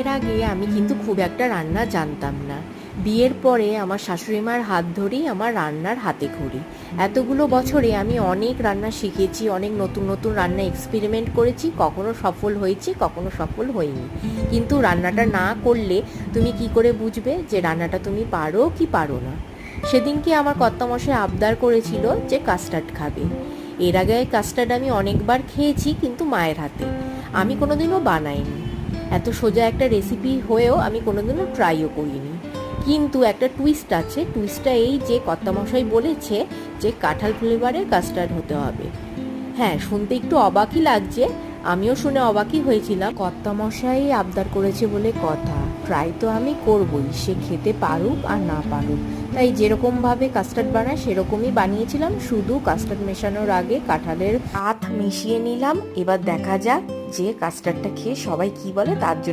বিয়ের আগে আমি কিন্তু খুব একটা রান্না জানতাম না। বিয়ের পরে আমার শাশুড়ি মার হাত ধরেই আমার রান্নার হাতে খড়ি। এতগুলো বছরে আমি অনেক রান্না শিখেছি, অনেক নতুন নতুন রান্না এক্সপেরিমেন্ট করেছি, কখনো সফল হয়েছি, কখনো সফল হইনি। কিন্তু রান্নাটা না করলে তুমি কি করে বুঝবে যে রান্নাটা তুমি পারো কি পারো না? সেদিনকে আমার কর্তামশাই আবদার করেছিল যে কাস্টার্ড খাবে। এর আগে কাস্টার্ড আমি অনেকবার খেয়েছি, কিন্তু মায়ের হাতে। আমি কোনোদিনও বানাইনি। এত সোজা একটা রেসিপি হয়েও আমি কোনোদিনও ট্রাইও করিনি। কিন্তু একটা টুইস্ট আছে। টুইস্টটা এই যে কর্তামশাই বলেছে যে কাঁঠাল ফ্লেভারের কাস্টার্ড হতে হবে। হ্যাঁ, শুনতে একটু অবাকই লাগছে, আমিও শুনে অবাকই হয়েছিলাম। কর্তামশাই আবদার করেছে বলে কথা, ট্রাই তো আমি করবই, সে খেতে পারুক আর না পারুক। তাই যেরকমভাবে কাস্টার্ড বানায় সেরকমই বানিয়েছিলাম, শুধু কাস্টার্ড মেশানোর আগে কাঁঠালের আধ মিশিয়ে নিলাম। এবার দেখা যাক যে কাস্টার্ডটা খেয়ে সবাই কি বলে, তার জন্য